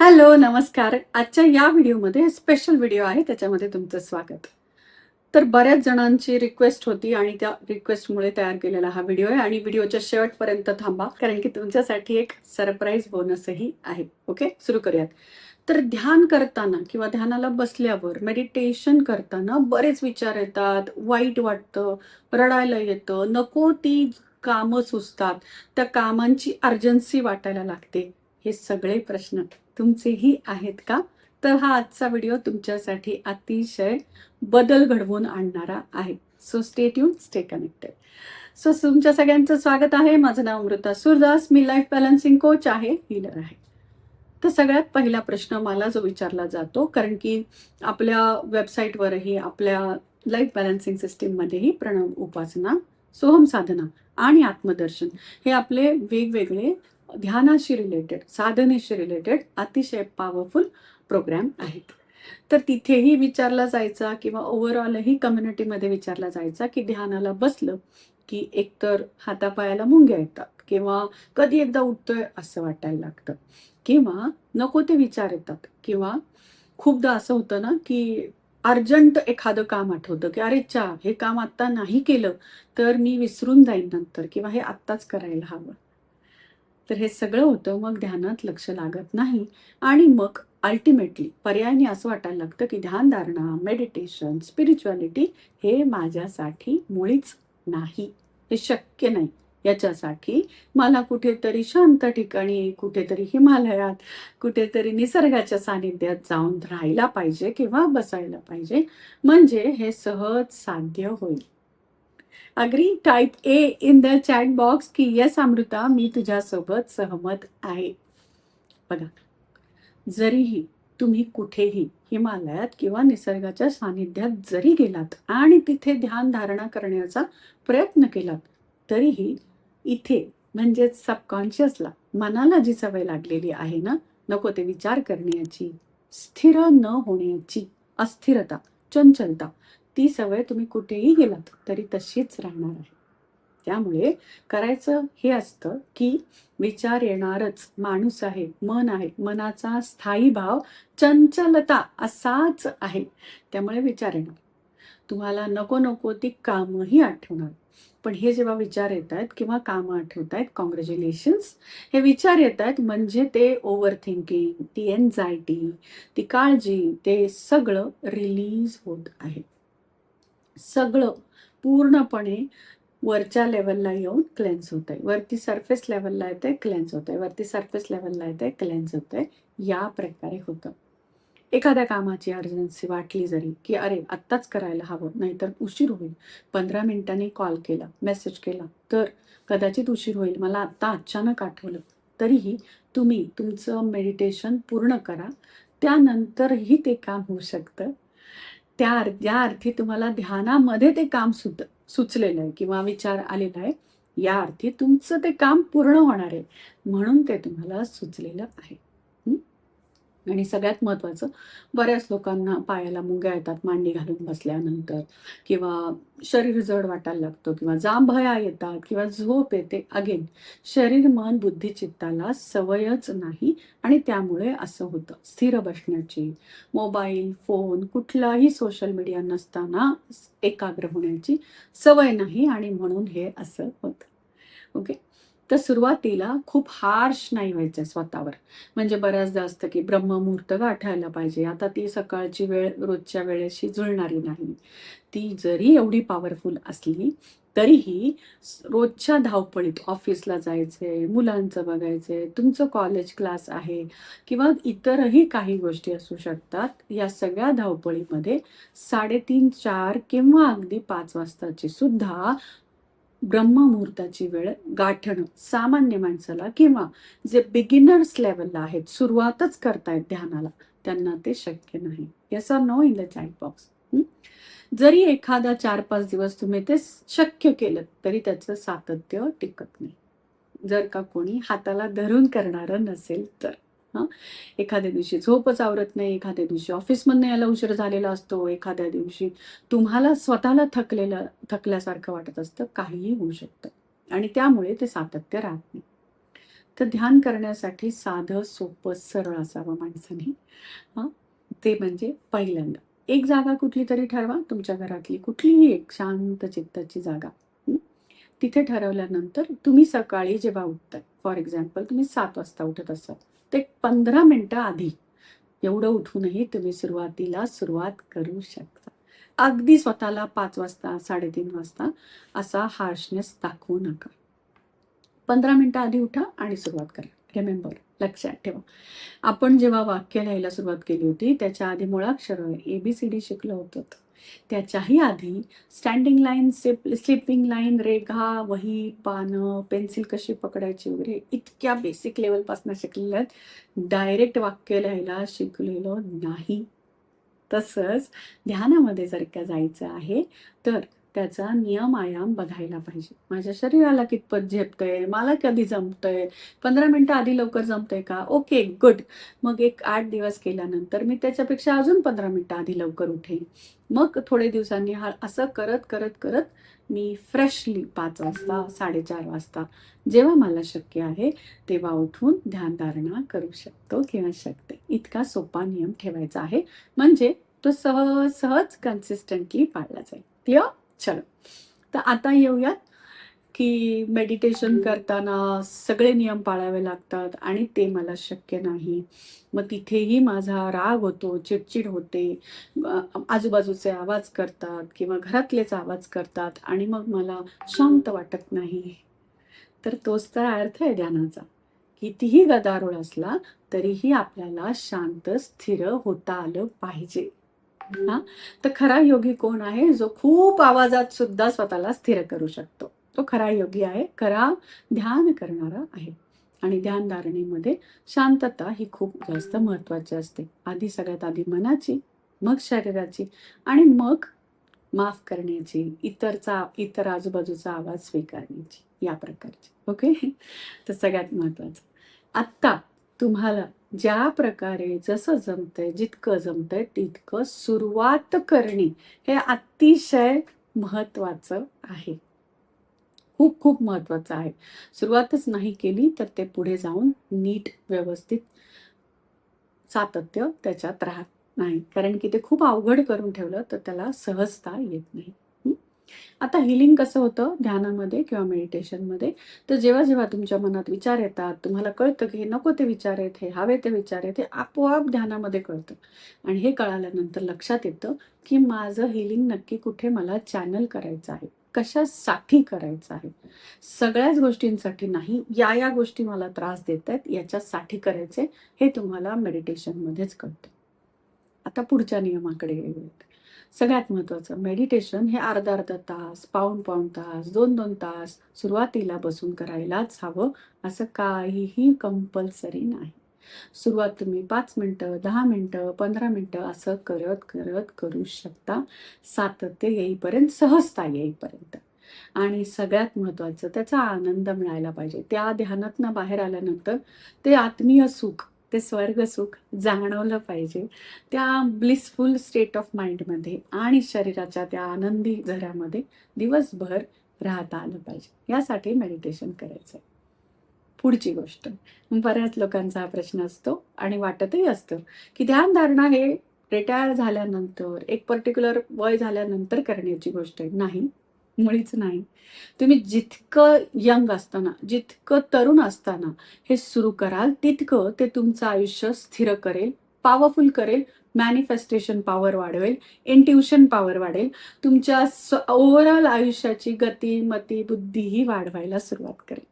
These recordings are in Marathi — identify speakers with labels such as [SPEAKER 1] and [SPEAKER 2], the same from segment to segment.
[SPEAKER 1] हॅलो, नमस्कार. आजच्या या व्हिडिओमध्ये स्पेशल व्हिडिओ आहे, त्याच्यामध्ये तुमचं स्वागत. तर बऱ्याच जणांची रिक्वेस्ट होती आणि त्या रिक्वेस्टमुळे तयार केलेला हा व्हिडिओ आहे आणि व्हिडिओच्या शेवटपर्यंत थांबा, कारण की तुमच्यासाठी एक सरप्राईज बोनसही आहे. ओके, सुरू करूयात. तर ध्यान करताना किंवा ध्यानाला बसल्यावर, मेडिटेशन करताना बरेच विचार येतात, वाईट वाटतं, रडायला येतं, नको ती कामं सुचतात, त्या कामांची अर्जन्सी वाटायला लागते. हे सगळे प्रश्न तुमचेही आहेत का? तर हा आजचा व्हिडिओ तुमच्यासाठी अतिशय बदल घडवून आणणारा आहे. So stay tune, stay connected. So तुमच्या सगळ्यांचं स्वागत आहे. माझं नाव अमृता सुरदास. मी लाईफ बॅलन्सिंग कोच आहे, हीलर आहे. तर सगळ्यात पहिला प्रश्न मला जो विचारला जातो, कारण की आपल्या वेबसाईटवरही, आपल्या लाईफ बॅलन्सिंग सिस्टीममध्येही प्रणव उपासना, सोहम साधना आणि आत्मदर्शन हे आपले वेगवेगळे ध्यानाशी रिलेटेड, साधनेशी रिलेटेड अतिशय पॉवरफुल प्रोग्राम आहेत. तर तिथेही विचारला जायचा किंवा ओव्हरऑलही कम्युनिटीमध्ये विचारला जायचा, की ध्यानाला बसलं की एकतर हातापायाला मुंग्या येतात किंवा कधी एकदा उठतोय असं वाटायला लागतं किंवा नको ते विचार येतात किंवा खूपदा असं होतं ना, की अर्जंट एखादं काम आठवतं, की "अरे च्या हे काम आत्ता नाही केलं, तर मी विसरून जाईन नंतर किंवा हे आत्ताच करायला हवं." तर हे सगळं होतं, मग ध्यानात लक्ष लागत नाही आणि मग अल्टिमेटली पर्यायाने असं वाटायला लागतं, की ध्यानधारणा, मेडिटेशन, स्पिरिच्युअलिटी हे माझ्यासाठी मुळीच नाही. हे शक्य नाही. याच्यासाठी मला कुठेतरी शांत ठिकाणी, कुठेतरी हिमालयात, कुठेतरी निसर्गाच्या सानिध्यात जाऊन राहायला पाहिजे किंवा बसायला पाहिजे. म्हणजे हे सहज साध्य होईल. Agree, type A in the chat box की येस अमृता, मी तुझ्यासोबत सहमत आहे. बघा, जरीही तुम्ही कुठेही हिमालयात किंवा निसर्गाच्या सानिध्यात जरी गेलात आणि तिथे ध्यान धारणा करण्याचा प्रयत्न केलात, तरीही इथे म्हणजेच सबकॉन्शियसला, मनाला जी सवय लागलेली आहे ना, नको ते विचार करण्याची, स्थिर न होण्याची, अस्थिरता, चंचलता, ती सवय तुम्ही कुठेही गेलात तरी तशीच राहणार आहे. त्यामुळे करायचं हे असतं, की विचार येणारच, माणूस आहे, मन आहे, मनाचा स्थायी भाव चंचलता असाच आहे. त्यामुळे विचार येणार. तुम्हाला नको-नको ती कामंही आठवणार. पण हे जेव्हा विचार येतायत किंवा कामं आठवतायत, काँग्रॅच्युलेशन्स. हे विचार येतायत म्हणजे ते ओव्हर थिंकिंग, ती अँक्झायटी, ती काळजी, ते सगळं रिलीज होत आहे. सगळं पूर्णपणे वरच्या लेव्हलला येऊन क्लेन्स होतंय. वरती सरफेस लेव्हलला येतंय, क्लेन्स होतंय. वरती सरफेस लेव्हलला येतंय, क्लेन्स होतंय. या प्रकारे होतं. एखाद्या कामाची अर्जन्सी वाटली जरी, की अरे आत्ताच करायला हवं, नाहीतर उशीर होईल. 15 मिनिटांनी कॉल केला, मेसेज केला, तर कदाचित उशीर होईल. मला आत्ता अचानक आठवलं. तरीही तुम्ही तुमचं मेडिटेशन पूर्ण करा. त्यानंतरही ते काम होऊ शकतं. ज्या अर्थी तुम्हाला ध्यानामध्ये ते काम सुचलेलं आहे किंवा विचार आलेला आहे, या अर्थी तुमचं ते काम पूर्ण होणार आहे. म्हणून ते तुम्हाला सुचलेलं आहे. हं. आणि सगळ्यात महत्त्वाचं, बऱ्याच लोकांना पायाला मुंग्या येतात मांडी घालून बसल्यानंतर किंवा शरीर जड वाटायला लागतं किंवा जांभया येतात किंवा झोप येते. अगेन शरीर, मन, बुद्धी, चित्ताला सवयच नाही आणि त्यामुळे असं होतं. स्थिर बसण्याची, मोबाईल, फोन, कुठलाही सोशल मीडिया नसताना एकाग्र होण्याची सवय नाही आणि म्हणून हे असं होतं. ओके. तर सुरुवातीला खूप हार्श नाही व्हायचं स्वतःवर. म्हणजे बऱ्याचदा असतं की ब्रह्ममुहूर्त गाठायला पाहिजे. आता ती सकाळची वेळ रोजच्या वेळेशी जुळणारी नाही. ती जरी एवढी पॉवरफुल असली, तरीही रोजच्या धावपळीत ऑफिसला जायचंय, मुलांचं बघायचंय, तुमचं कॉलेज क्लास आहे किंवा इतरही काही गोष्टी असू शकतात. या सगळ्या धावपळीमध्ये 3:30, 4 किंवा अगदी 5 वाजताची सुद्धा ब्रह्ममुहूर्ताची वेळ गाठणं सामान्य माणसाला किंवा जे बिगिनर्स लेव्हलला आहेत, सुरुवातच करतायत ध्यानाला, त्यांना ते शक्य नाही. Yes or no in the chat box. जरी एखादा 4-5 दिवस तुम्ही ते शक्य केलं, तरी त्याचं सातत्य टिकत नाही. जर का कोणी हाताला धरून करणारं नसेल तर. हां. एखाद्या दिवशी झोपच आवरत नाही, एखाद्या दिवशी ऑफिसमधनं यायला उशीर झालेला असतो, एखाद्या दिवशी तुम्हाला स्वतःला थकल्यासारखं वाटत असतं, काहीही होऊ शकतं आणि त्यामुळे ते सातत्य राहत नाही. तर ध्यान करण्यासाठी साधं सोपं सरळ असावं माणसाने. हां, ते म्हणजे पहिल्यांदा एक जागा कुठली तरी ठरवा, तुमच्या घरातली कुठलीही एक शांत चित्ताची जागा. हं. तिथे ठरवल्यानंतर तुम्ही सकाळी जेव्हा उठताय, फॉर एक्झाम्पल तुम्ही 7 वाजता उठत असाल, तर एक 15 मिनिटं आधी, एवढं उठूनही तुम्ही सुरुवातीला सुरुवात करू शकता. अगदी स्वतःला 5 वाजता, 3:30 वाजता असा हार्शनेस दाखवू नका. 15 मिनिटं आधी उठा आणि सुरुवात करा. रिमेंबर, लक्षात ठेवा. आपण जेव्हा वाक्य लिहायला सुरुवात केली होती, त्याच्या आधी मुळाक्षरं ABCD शिकलो होतो. त्याच्याही आधी स्टँडिंग लाईन, स्लिपिंग लाईन, रेघा, वही, पानं, पेन्सिल कशी पकडायची वगैरे इतक्या बेसिक लेव्हलपासून शिकलेल्या आहेत. डायरेक्ट वाक्य लिहायला शिकलेलो नाही. तसंच ध्यानामध्ये जर का जायचं आहे, तर त्याचा नियम आयाम बघायला पाहिजे. माझ्या शरीराला कितपत झेपतंय, मला कधी जमतंय, 15 मिनिटं आधी लवकर जमतंय का? Okay, good. मग एक 8 दिवस केल्यानंतर मी त्याच्यापेक्षा अजून 15 मिनिटं आधी लवकर उठेन. मग थोडे दिवसांनी असं करत मी फ्रेशली 5 वाजता, 4:30 वाजता जेव्हा मला शक्य आहे, तेव्हा उठून ध्यानधारणा करू शकतो किंवा शकते. इतका सोपा नियम ठेवायचा आहे. म्हणजे तो सहज कन्सिस्टंटली पाळला जाईल. क्लिअर? चलो. तर आता येऊयात, की मेडिटेशन करताना सगळे नियम पाळावे लागतात आणि ते मला शक्य नाही. मग तिथेही माझा राग होतो, चिडचिड होते, आजूबाजूचे आवाज करतात किंवा घरातलेच आवाज करतात आणि मग मला शांत वाटत नाही. तर तोच तर अर्थ आहे ध्यानाचा. कितीही गदारोळ असला तरीही आपल्याला शांत, स्थिर होता आलं पाहिजे. हां, तर खरा योगी कोण आहे? जो खूप आवाजात सुद्धा स्वतःला स्थिर करू शकतो. तो खरा योगी आहे, खरा ध्यान करणारा आहे. आणि ध्यानधारणेमध्ये शांतता ही खूप जास्त महत्त्वाची असते. सगळ्यात आधी मनाची, मग शरीराची आणि मग माफ करण्याची, इतर आजूबाजूचा आवाज स्वीकारण्याची, या प्रकारची. ओके? तर सगळ्यात महत्त्वाचं. आत्ता तुम्हाला ज्या प्रकारे जसं जमतंय, जितकं जमतंय तितकं सुरुवात करणे हे अतिशय महत्त्वाचं आहे. खूप खूप महत्त्वाचं आहे. सुरुवातच नाही केली तर ते पुढे जाऊन नीट, व्यवस्थित सातत्य त्याच्यात राहत नाही. कारण की ते खूप अवघड करून ठेवलं तर त्याला सहजता येत नाही. हं. आता हीलिंग कसं होतं ध्यानामध्ये किंवा मेडिटेशनमध्ये, तर जेव्हा तुमच्या मनात विचार येतात, तुम्हाला कळतं की हे नको ते विचार आहेत, हे हवे ते विचार आहेत, हे आपोआप ध्यानामध्ये कळतं. आणि हे कळाल्यानंतर लक्षात येतं की माझं हीलिंग नक्की कुठे मला चॅनल करायचं आहे, कशासाठी करायचं आहे. सगळ्याच गोष्टींसाठी नाही, या गोष्टी मला त्रास देत आहेत याच्यासाठी करायचे, हे तुम्हाला मेडिटेशनमध्येच कळतं. आता पुढच्या नियमाकडे येऊयात. सगळ्यात महत्त्वाचं, मेडिटेशन हे अर्धा-अर्धा तास, पाऊण-पाऊण तास, 2-2 तास सुरुवातीला बसून करायलाच हवं, असं काहीही कंपल्सरी नाही. सुरुवात तुम्ही 5 मिनिटं, 10 मिनिटं, 15 मिनिटं असं करत करू शकता. सातत्य येईपर्यंत, सहजता येईपर्यंत. आणि सगळ्यात महत्त्वाचं त्याचा आनंद मिळायला पाहिजे. त्या ध्यानातनं बाहेर आल्यानंतर ते आत्मीय सुख, ते स्वर्ग सुख जाणवलं पाहिजे. त्या ब्लिसफुल स्टेट ऑफ माइंडमध्ये आणि शरीराच्या त्या आनंदी झऱ्यामध्ये दिवसभर राहता आलं पाहिजे. यासाठी मेडिटेशन करायचं आहे. पुढची गोष्ट, बऱ्याच लोकांचा हा प्रश्न असतो आणि वाटतही असतं, की ध्यानधारणा हे रिटायर झाल्यानंतर, एक पर्टिक्युलर वय झाल्यानंतर करण्याची गोष्ट आहे. नाही, मुळीच नाही. तुम्ही जितकं यंग असताना, जितकं तरुण असताना हे सुरू कराल, तितकं ते तुमचं आयुष्य स्थिर करेल, पॉवरफुल करेल, मॅनिफेस्टेशन पॉवर वाढवेल, इंट्युशन पॉवर वाढेल. तुमच्या ओव्हरऑल आयुष्याची गती, मती, बुद्धीही वाढवायला सुरुवात करेल.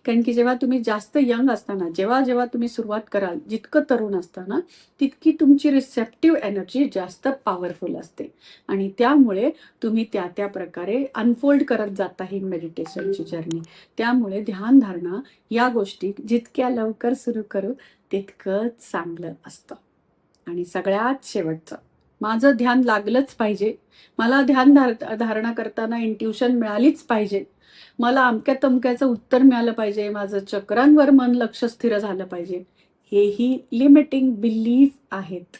[SPEAKER 1] कारण की जेव्हा तुम्ही जास्त यंग असताना, जेव्हा तुम्ही सुरुवात कराल, जितकं तरुण असताना, तितकी तुमची रिसेप्टिव्ह एनर्जी जास्त पॉवरफुल असते आणि त्यामुळे तुम्ही त्या प्रकारे अनफोल्ड करत जाता ही मेडिटेशनची जर्नी. त्यामुळे ध्यानधारणा या गोष्टी जितक्या लवकर सुरू करू, तितकं चांगलं असतं. आणि सगळ्यात शेवटचं, माझं ध्यान लागलंच पाहिजे, मला धारणा करताना इंट्युशन मिळालीच पाहिजे, मला अमक्या-तमक्याचं उत्तर मिळालं पाहिजे, माझं चक्रांवर मन लक्ष स्थिर झालं पाहिजे, हेही लिमिटिंग बिलीफ आहेत.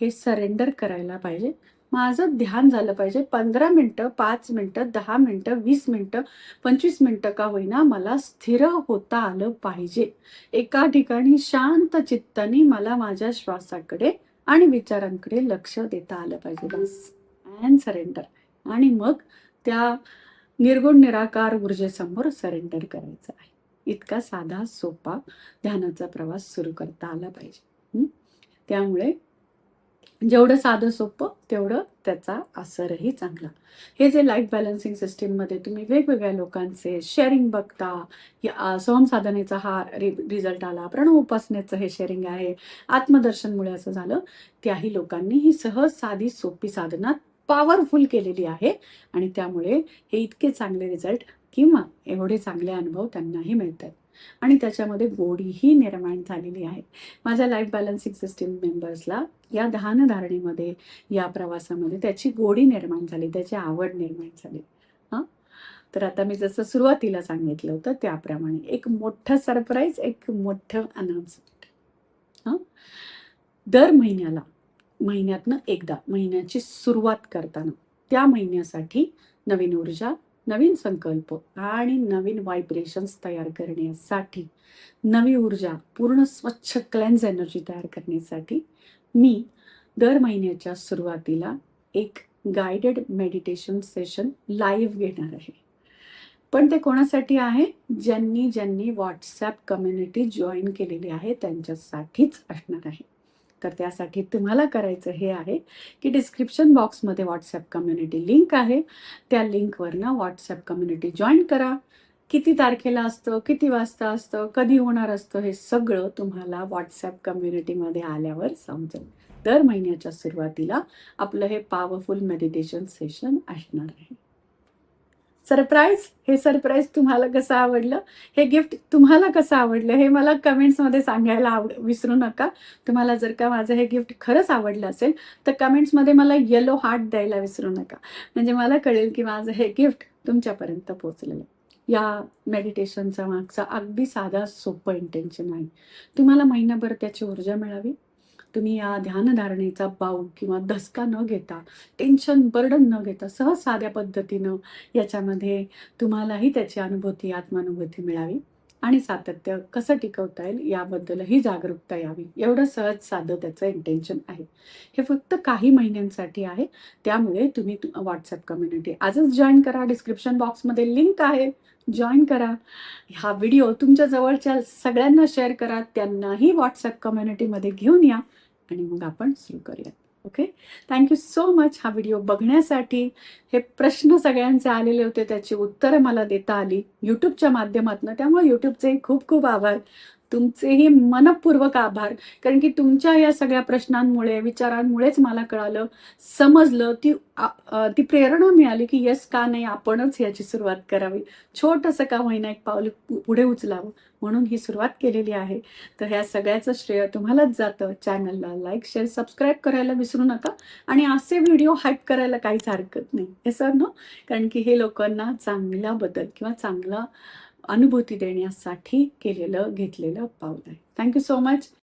[SPEAKER 1] हे सरेंडर करायला पाहिजे माझं ध्यान झालं पाहिजे. 15 मिनिटं, 5 मिनिटं, 10 मिनिटं, 20 मिनिटं, 25 मिनिटं का होईना मला स्थिर होता आलं पाहिजे. एका ठिकाणी शांत चित्ताने मला माझ्या श्वासाकडे आणि विचारांकडे लक्ष देता आलं पाहिजे. बस अँड सरेंडर. आणि मग त्या निर्गुण निराकार ऊर्जेसमोर सरेंडर करायचं आहे. इतका साधा सोपा ध्यानाचा प्रवास सुरू करता आला पाहिजे. त्यामुळे जेवढं साधं सोपं तेवढं त्याचा असरही चांगला. हे जे लाईफ बॅलन्सिंग सिस्टीममध्ये तुम्ही वेगवेगळ्या लोकांचे शेअरिंग बघता, संसाधनेचा हा रिझल्ट आला, प्रणव उपासनेचं हे शेअरिंग आहे, आत्मदर्शनमुळे असं झालं, त्याही लोकांनी ही सहज साधी सोपी साधना पॉवरफुल केलेली आहे आणि त्यामुळे हे इतके चांगले रिझल्ट किंवा एवढे चांगले अनुभव त्यांनाही मिळतात आणि त्याच्यामध्ये गोडीही निर्माण झालेली आहे. माझ्या लाईफ बॅलन्सिंग सिस्टीम मेंबर्सला या ध्यानधारणेमध्ये, या प्रवासामध्ये त्याची गोडी निर्माण झाली, त्याची आवड निर्माण झाली. हां, तर आता मी जसं सुरुवातीला सांगितलं होतं त्याप्रमाणे एक मोठं सरप्राईज, एक मोठं अनाउन्समेंट. हां, दर महिन्यातनं एकदा महिन्याची सुरुवात करताना त्या महिन्यासाठी नवीन ऊर्जा, नवीन संकल्प आणि नवीन व्हायब्रेशन्स तयार करण्यासाठी, नवी ऊर्जा, पूर्ण स्वच्छ क्लेन्स एनर्जी तयार करण्यासाठी मी दर महिन्याच्या सुरुवातीला एक गाइडेड मेडिटेशन सेशन लाईव्ह घेणार आहे. पण ते कोणासाठी आहे? ज्यांनी ज्यांनी व्हॉट्सॲप कम्युनिटी जॉईन केलेली आहे त्यांच्यासाठीच असणार आहे. तर त्यासाठी तुम्हाला करायचं हे आहे की डिस्क्रिप्शन बॉक्समध्ये व्हॉट्सॲप कम्युनिटी लिंक आहे. त्या लिंकवरनं व्हॉट्सॲप कम्युनिटी जॉईन करा. किती तारखेला असतं, किती वाजता असतं, कधी होणार असतं, हे सगळं तुम्हाला व्हॉट्सॲप कम्युनिटीमध्ये आल्यावर समजेल. दर महिन्याच्या सुरुवातीला आपलं हे पॉवरफुल मेडिटेशन सेशन असणार आहे. सरप्राईज. हे सरप्राईज तुम्हाला कसं आवडलं, हे गिफ्ट तुम्हाला कसं आवडलं, हे मला कमेंट्समध्ये सांगायला विसरू नका. तुम्हाला जर का माझं हे गिफ्ट खरंच आवडलं असेल तर कमेंट्समध्ये मला येलो हार्ट द्यायला विसरू नका. म्हणजे मला कळेल की माझं हे गिफ्ट तुमच्यापर्यंत पोहोचलेलं आहे. या मेडिटेशनचा मागचा अगदी साधा सोपं इंटेन्शन आहे. तुम्हाला महिनाभर त्याची ऊर्जा मिळावी. तुम्ही या ध्यानधारणेचा बाऊ किंवा धसका न घेता, टेन्शन, बर्डन न घेता, सहज साध्या पद्धतीनं याच्यामध्ये तुम्हालाही त्याची अनुभूती, आत्मानुभूती मिळावी आणि सातत्य कसं टिकवता येईल याबद्दलही जागरूकता यावी, एवढं सहज साधं त्याचं इंटेन्शन आहे. हे फक्त काही महिन्यांसाठी आहे. त्यामुळे तुम्ही व्हॉट्सॲप कम्युनिटी आजच जॉईन करा. डिस्क्रिप्शन बॉक्समध्ये लिंक आहे, जॉईन करा. हा व्हिडिओ तुमच्या जवळच्या सगळ्यांना शेअर करा. त्यांनाही व्हॉट्सॲप कम्युनिटीमध्ये घेऊन या आणि मग आपण सुरू करूया. ओके, थँक्यू सो मच हा व्हिडिओ बघण्यासाठी. हे प्रश्न सगळ्यांचे आलेले होते, त्याची उत्तरं मला देता आली यूट्यूबच्या माध्यमातून. त्यामुळे यूट्यूबचे खूप खूप आभार, तुमचेही मनपूर्वक आभार. कारण की तुमच्या या सगळ्या प्रश्नांमुळे, विचारांमुळेच मला कळालं, समजलं, ती प्रेरणा मिळाली की येस, का नाही आपणच याची सुरुवात करावी, छोटंसं का होईना एक पाऊल पुढे उचलावं, म्हणून ही सुरुवात केलेली आहे. तर ह्या सगळ्याचं श्रेय तुम्हालाच जातं. चॅनलला लाईक, शेअर, सबस्क्राईब करायला विसरू नका आणि असे व्हिडिओ हाईप करायला काहीच हरकत नाही, हे सर ना. कारण की हे लोकांना चांगला बदल किंवा चांगला अनुभूती देण्यासाठी घेतलेलं पाऊल आहे. Thank you so much.